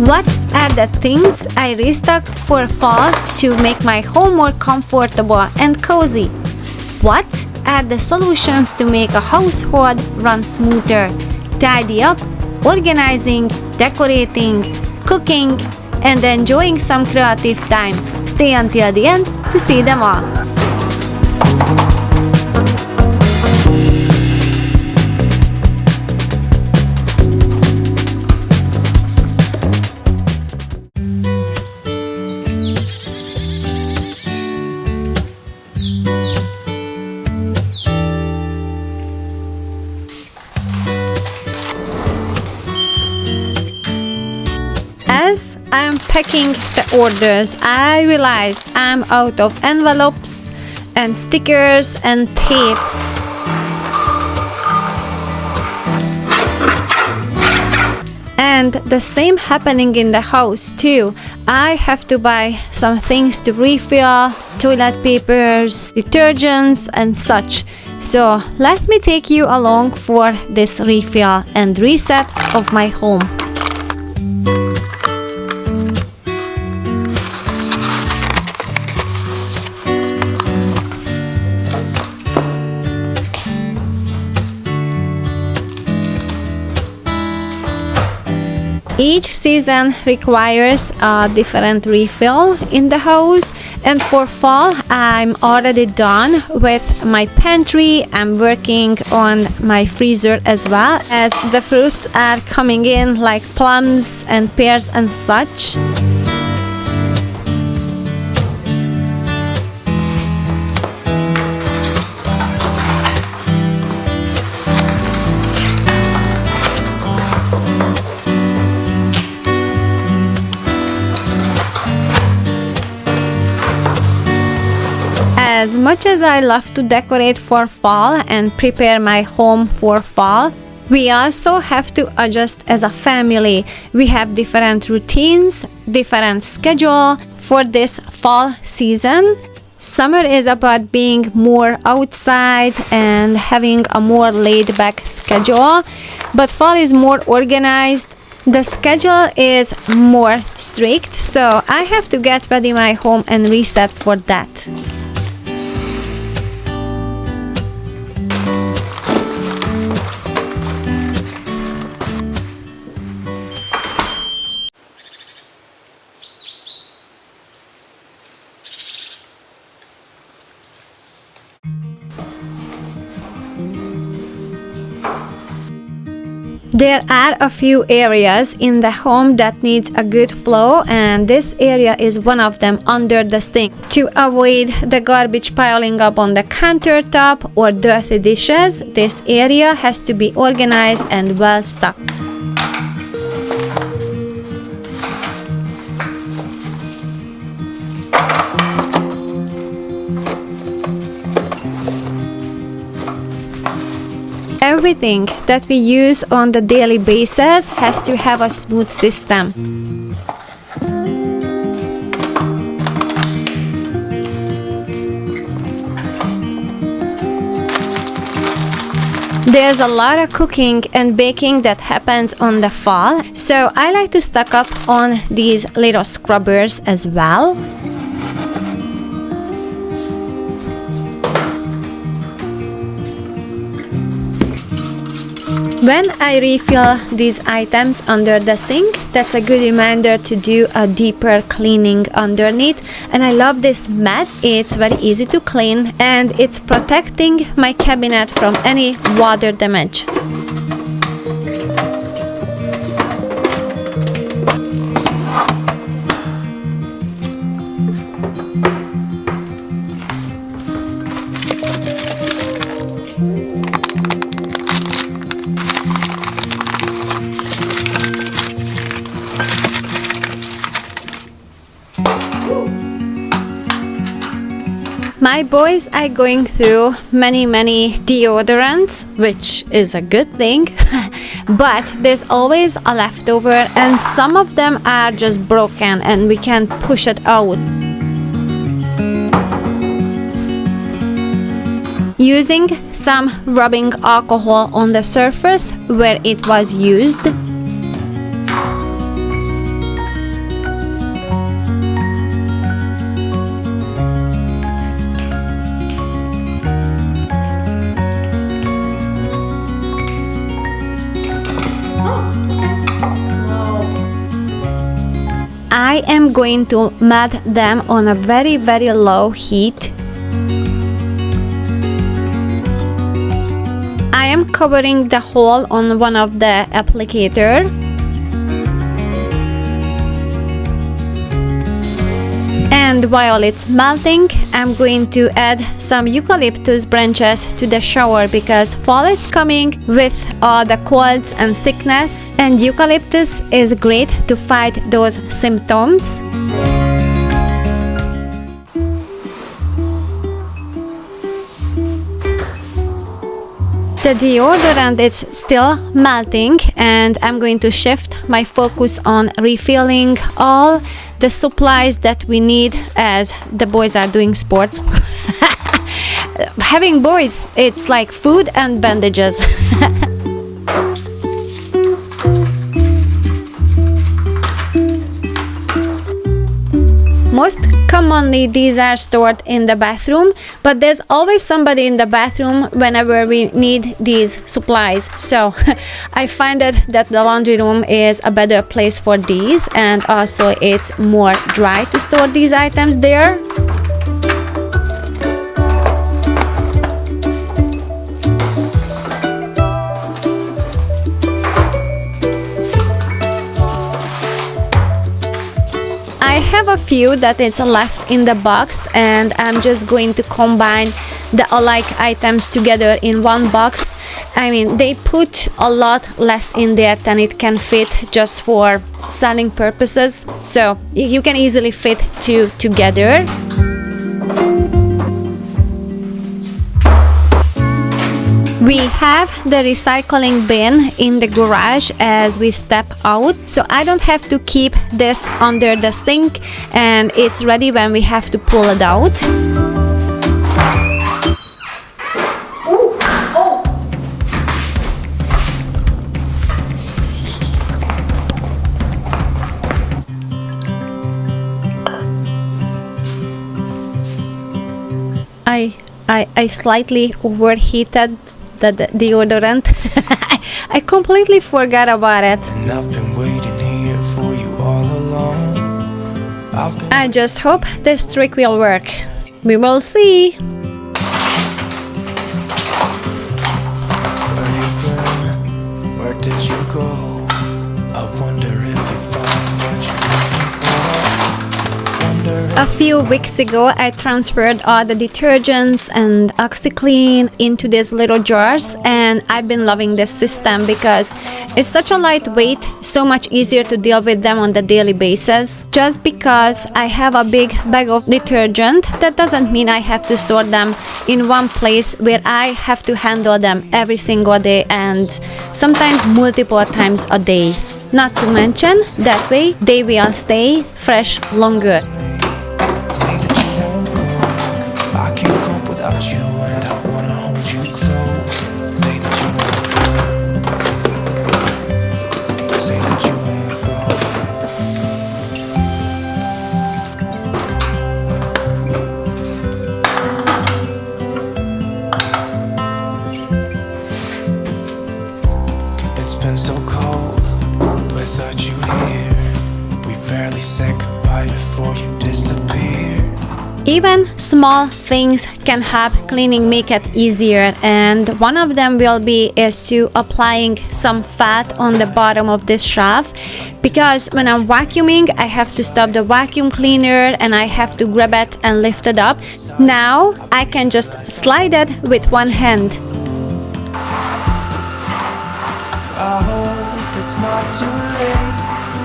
What are the things I restock for fall to make my home more comfortable and cozy? What are the solutions to make a household run smoother? Tidy up, organizing, decorating, cooking, and enjoying some creative time. Stay until the end to see them all. As I'm packing the orders, I realized I'm out of envelopes and stickers and tapes. And the same happening in the house too. I have to buy some things to refill, toilet papers, detergents and such. So let me take you along for this refill and reset of my home. Each season requires a different refill in the house, and for fall I'm already done with my pantry. I'm working on my freezer as well, as the fruits are coming in like plums and pears and such. As much as I love to decorate for fall and prepare my home for fall, we also have to adjust as a family. We have different routines, different schedule for this fall season. Summer is about being more outside and having a more laid-back schedule, but fall is more organized. The schedule is more strict, so I have to get ready my home and reset for that. There are a few areas in the home that needs a good flow, and this area is one of them, under the sink. To avoid the garbage piling up on the countertop or dirty dishes, this area has to be organized and well stocked. Everything that we use on the daily basis has to have a smooth system. There's a lot of cooking and baking that happens on the fall, so I like to stock up on these little scrubbers as well. When I refill these items under the sink, that's a good reminder to do a deeper cleaning underneath. And I love this mat. It's very easy to clean and it's protecting my cabinet from any water damage. My boys are going through many deodorants, which is a good thing, but there's always a leftover and some of them are just broken and we can't push it out. Using some rubbing alcohol on the surface where it was used. I am going to melt them on a very, very low heat. I am covering the hole on one of the applicator. And while it's melting, I'm going to add some eucalyptus branches to the shower because fall is coming with all the colds and sickness, and eucalyptus is great to fight those symptoms. The deodorant is still melting, and I'm going to shift my focus on refilling all the supplies that we need as the boys are doing sports. Having boys, it's like food and bandages. Most commonly, these are stored in the bathroom, but there's always somebody in the bathroom whenever we need these supplies. So I find that the laundry room is a better place for these, and also it's more dry to store these items there. I have a few that is left in the box, and I'm just going to combine the alike items together in one box. I mean, they put a lot less in there than it can fit just for selling purposes, so you can easily fit two together. We have the recycling bin in the garage as we step out, so I don't have to keep this under the sink, and it's ready when we have to pull it out. I slightly overheated the deodorant. I completely forgot about it. And I've been waiting here for you all along. I just hope this trick will work. We will see. Where you been? Where did you go? I wonder if you found what you're looking for. Wonder A few weeks ago, I transferred all the detergents and OxyClean into these little jars, and I've been loving this system because it's such a lightweight, so much easier to deal with them on the daily basis. Just because I have a big bag of detergent, that doesn't mean I have to store them in one place where I have to handle them every single day and sometimes multiple times a day. Not to mention, that way they will stay fresh longer. say that you won't go. I can't cope without you, and I wanna hold you close. Say that you won't go. Say that you won't go. It's been so cold without you here. We barely said goodbye before you disappeared. Even small things can help cleaning make it easier, and one of them will be is to applying some fat on the bottom of this shelf, because when I'm vacuuming I have to stop the vacuum cleaner and I have to grab it and lift it up. Now I can just slide it with one hand. I hope it's not too late.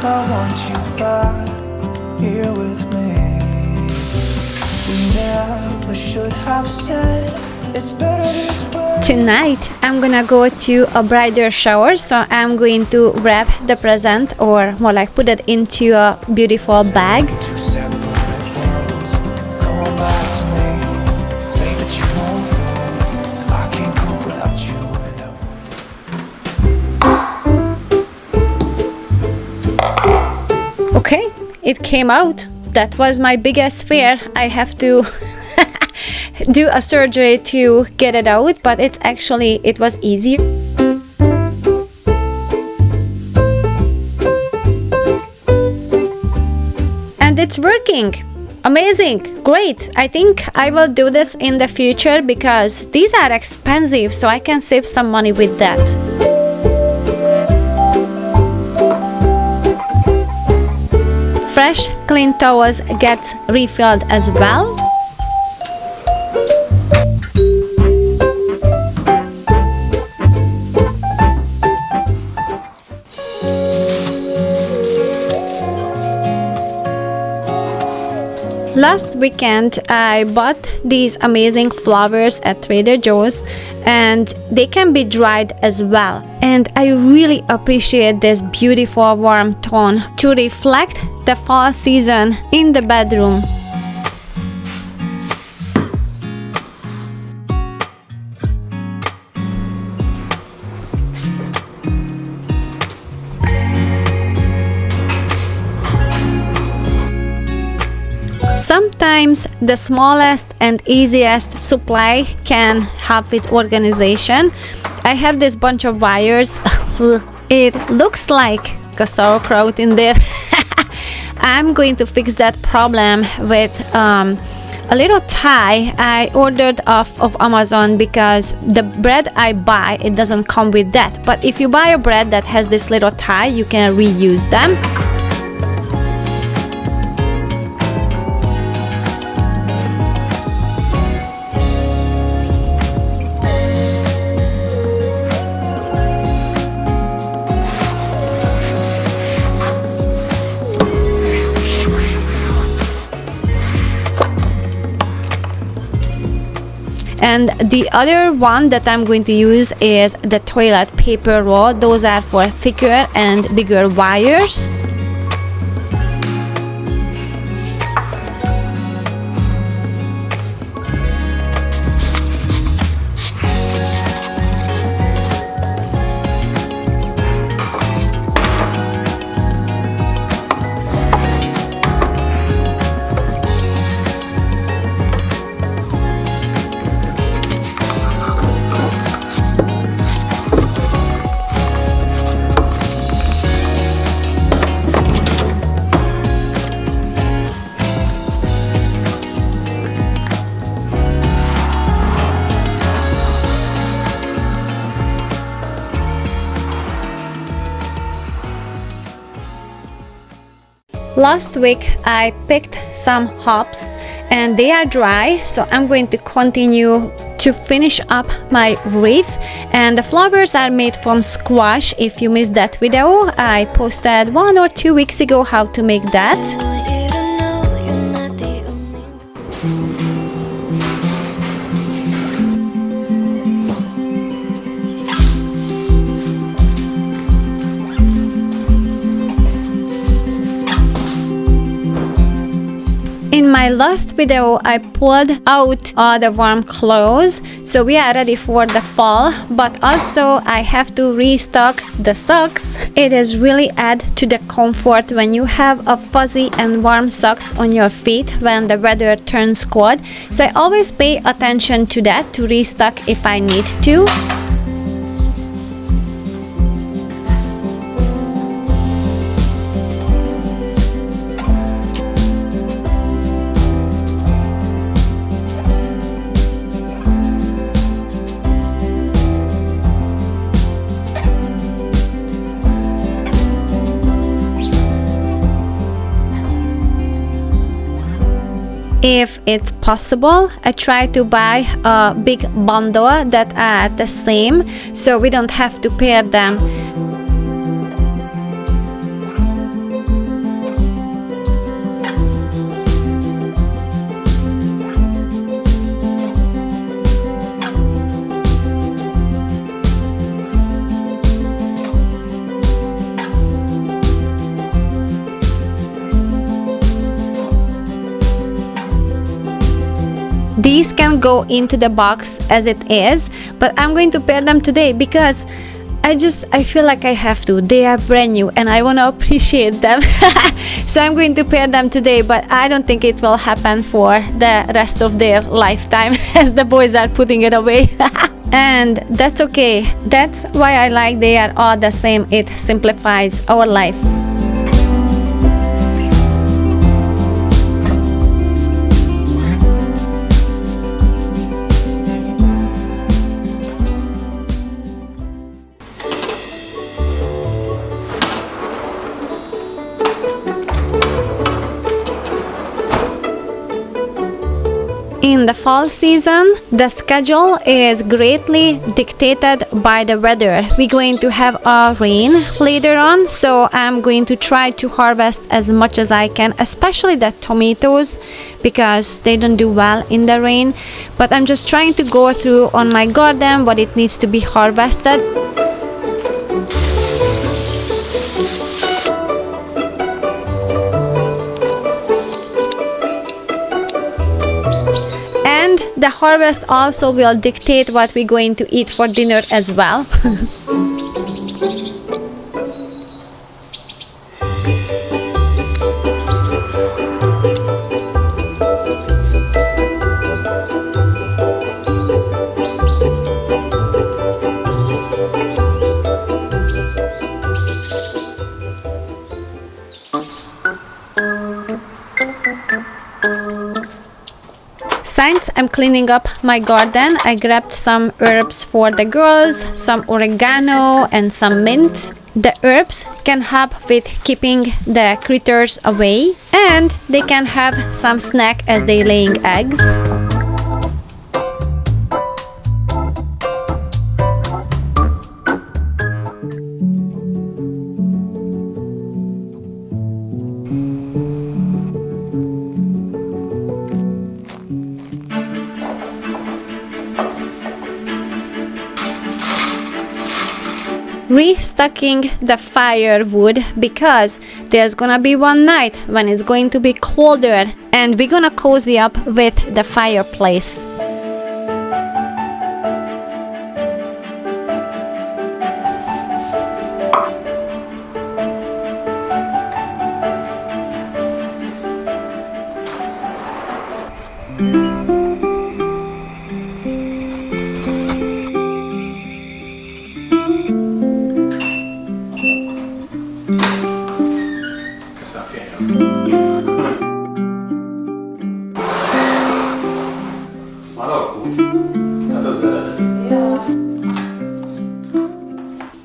I want you back here with me. We never should have said it's better this way. Tonight I'm gonna go to a bridal shower, so I'm going to wrap the present, or more like put it into a beautiful bag. Two separate worlds. Come on back to me. Say that you won't go. I can't cope without you, and I Okay, it came out. That was my biggest fear. I have to do a surgery to get it out, but it was easier. And it's working. Amazing, great. I think I will do this in the future because these are expensive, so I can save some money with that. Fresh, clean towels gets refilled as well. Last weekend, I bought these amazing flowers at Trader Joe's, and they can be dried as well. And I really appreciate this beautiful warm tone to reflect the fall season in the bedroom. Sometimes the smallest and easiest supply can help with organization. I have this bunch of wires. It looks like a sauerkraut in there. I'm going to fix that problem with a little tie I ordered off of Amazon, because the bread I buy, it doesn't come with that. But if you buy a bread that has this little tie, you can reuse them. And the other one that I'm going to use is the toilet paper roll. Those are for thicker and bigger wires. Last week I picked some hops and they are dry, so I'm going to continue to finish up my wreath. And the flowers are made from squash. If you missed that video, I posted 1 or 2 weeks ago how to make that. In my last video, I pulled out all the warm clothes, so we are ready for the fall. But also I have to restock the socks. It is really add to the comfort when you have a fuzzy and warm socks on your feet when the weather turns cold. So I always pay attention to that, to restock if I need to. If it's possible, I try to buy a big bundle that are the same, so we don't have to pair them. These can go into the box as it is, but I'm going to pair them today because I feel like I have to. They are brand new and I want to appreciate them. So I'm going to pair them today, but I don't think it will happen for the rest of their lifetime as the boys are putting it away. And that's okay. That's why I like they are all the same. It simplifies our life. the fall season, the schedule is greatly dictated by the weather. We're going to have a rain later on, so I'm going to try to harvest as much as I can, especially the tomatoes, because they don't do well in the rain. But I'm just trying to go through on my garden what it needs to be harvested. And the harvest also will dictate what we're going to eat for dinner as well. Since I'm cleaning up my garden, I grabbed some herbs for the girls, some oregano and some mint. The herbs can help with keeping the critters away, and they can have some snack as they laying eggs. Restocking the firewood, because there's gonna be one night when it's going to be colder and we're gonna cozy up with the fireplace.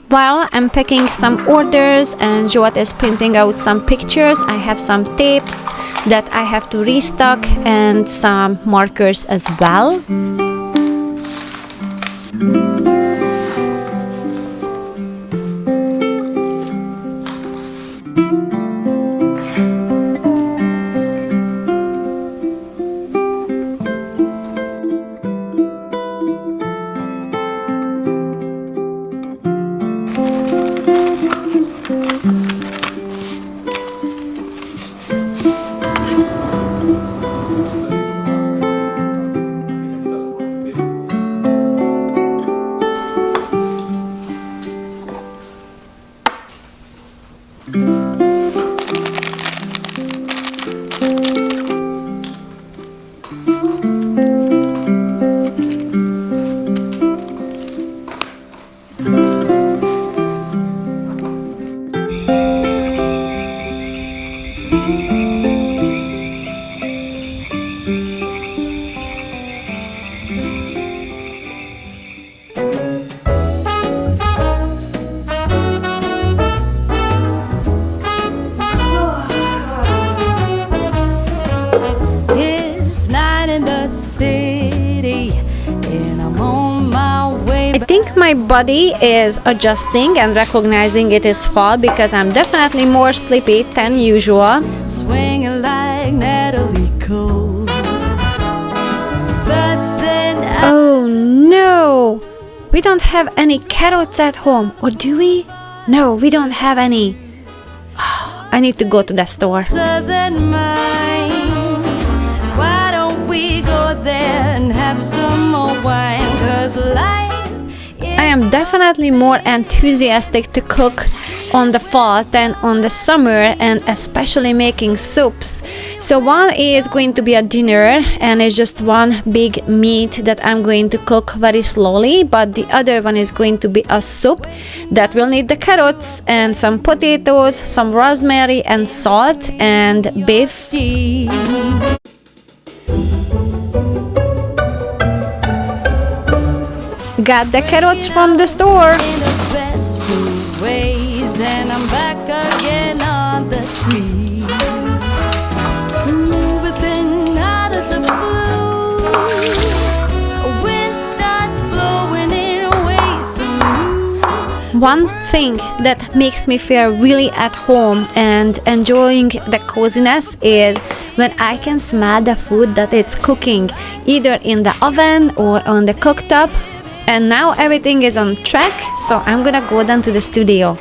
While I'm packing some orders and Joat is printing out some pictures, I have some tapes that I have to restock and some markers as well. I think my body is adjusting and recognizing it is fall, because I'm definitely more sleepy than usual. Swinging like Natalie Cole. But then Oh no! We don't have any carrots at home, or do we? No, we don't have any. I need to go to the store. than mine. Why don't we go there and have some more wine? 'Cause life I am definitely more enthusiastic to cook on the fall than on the summer, and especially making soups. So one is going to be a dinner and it's just one big meat that I'm going to cook very slowly, but the other one is going to be a soup that will need the carrots and some potatoes, some rosemary and salt and beef. Got the carrots from the store. In the best of ways, and I'm back again on the street. But then out of the blue, One thing that makes me feel really at home and enjoying the coziness is when I can smell the food that it's cooking, either in the oven or on the cooktop. And now everything is on track, so I'm gonna go down to the studio.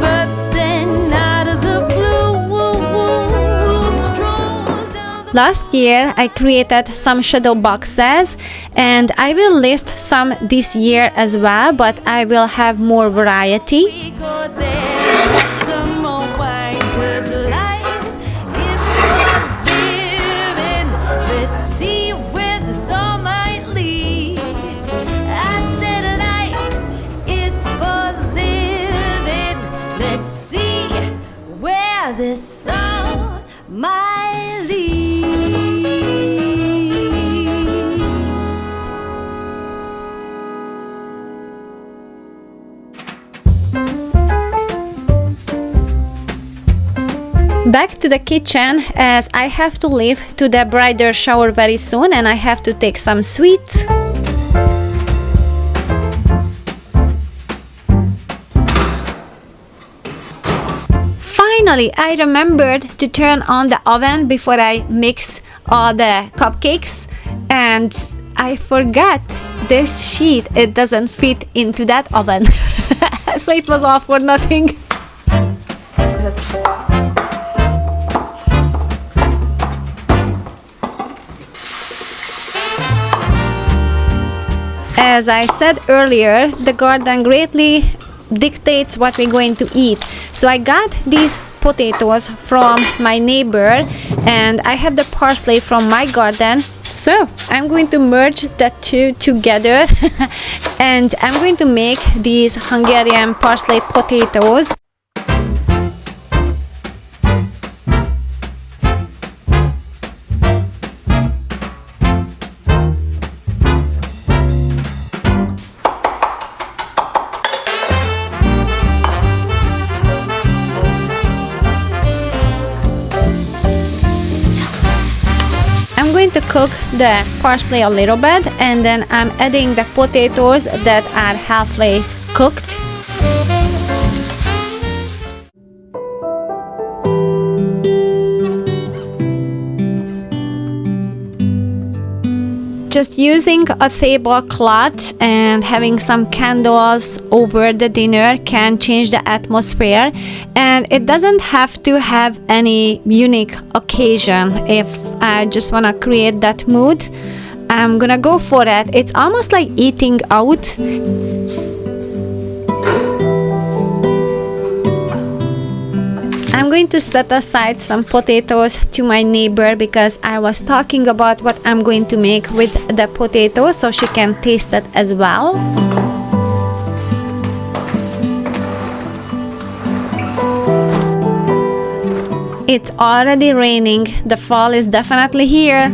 But then out of the blue, strolls down the Last year, I created some shadow boxes, and I will list some this year as well, but I will have more variety. We go there, have some more wine, 'cause life is for living. Let's see where this all might lead. I said life is for living. Let's see where this all might lead. Back to the kitchen, as I have to leave to the bridal shower very soon and I have to take some sweets. Finally, I remembered to turn on the oven before I mix all the cupcakes, and I forgot this sheet. It doesn't fit into that oven. So it was all for nothing. As I said earlier, the garden greatly dictates what we're going to eat. So I got these potatoes from my neighbor, and I have the parsley from my garden. So I'm going to merge the two together and I'm going to make these Hungarian parsley potatoes. I'm going to cook the parsley a little bit, and then I'm adding the potatoes that are halfway cooked. Just using a tablecloth and having some candles over the dinner can change the atmosphere, and it doesn't have to have any unique occasion. If I just want to create that mood, I'm gonna go for it. It's almost like eating out. I'm going to set aside some potatoes to my neighbor because I was talking about what I'm going to make with the potatoes, so she can taste it as well. It's already raining. The fall is definitely here.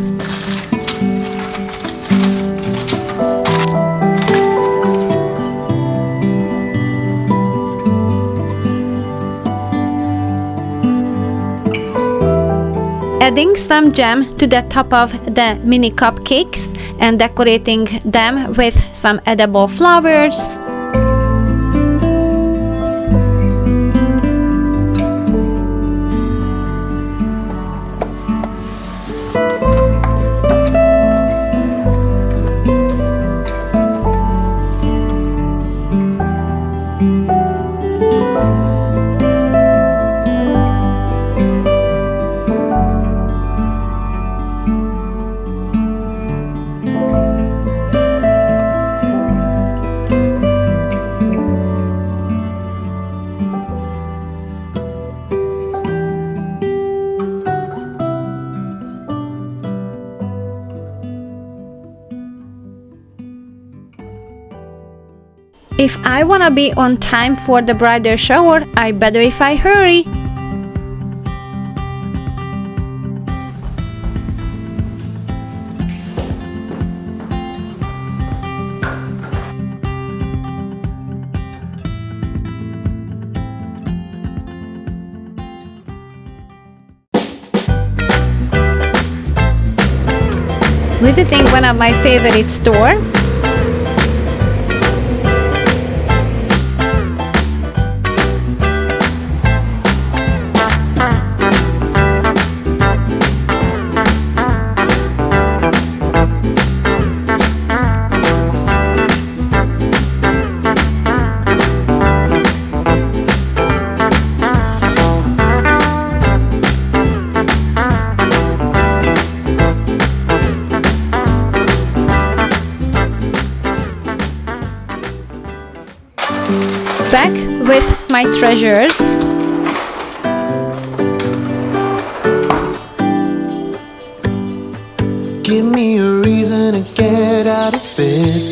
Adding some jam to the top of the mini cupcakes and decorating them with some edible flowers. If I wanna be on time for the bridal shower, I better if I hurry. visiting one of my favorite store. Back with my treasures. Give me a reason to get out of bed.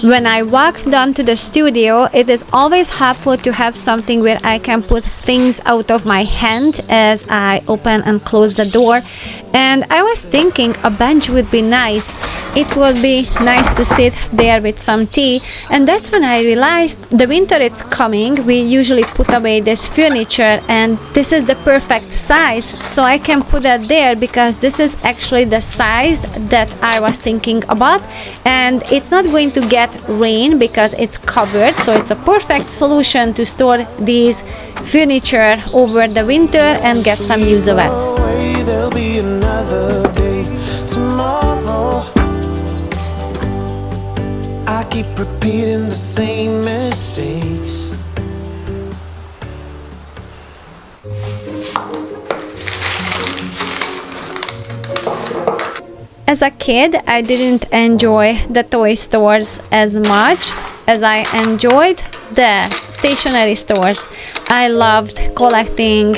When I walk down to the studio, it is always helpful to have something where I can put things out of my hand as I open and close the door. And I was thinking a bench would be nice. It would be nice to sit there with some tea. And that's when I realized the winter is coming. We usually put away this furniture, and this is the perfect size. So I can put that there because this is actually the size that I was thinking about. And it's not going to get rain because it's covered. So it's a perfect solution to store these furniture over the winter and get some use of it. There'll be another day tomorrow. I keep repeating the same mistakes. As a kid, I didn't enjoy the toy stores as much as I enjoyed the stationery stores. I loved collecting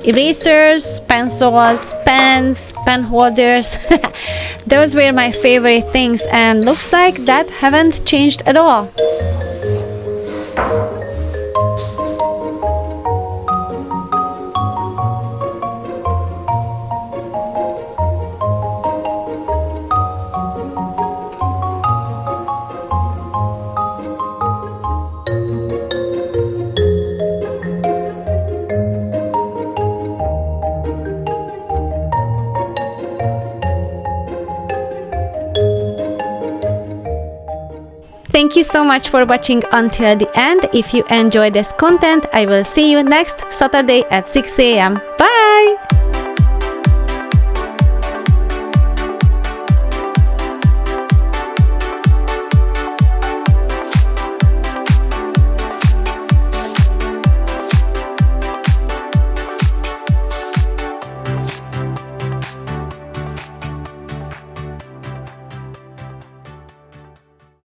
erasers, pencils, pens, pen holders. Those were my favorite things, and looks like that haven't changed at all. Thank you so much for watching until the end. If you enjoyed this content, I will see you next Saturday at 6 a.m. Bye!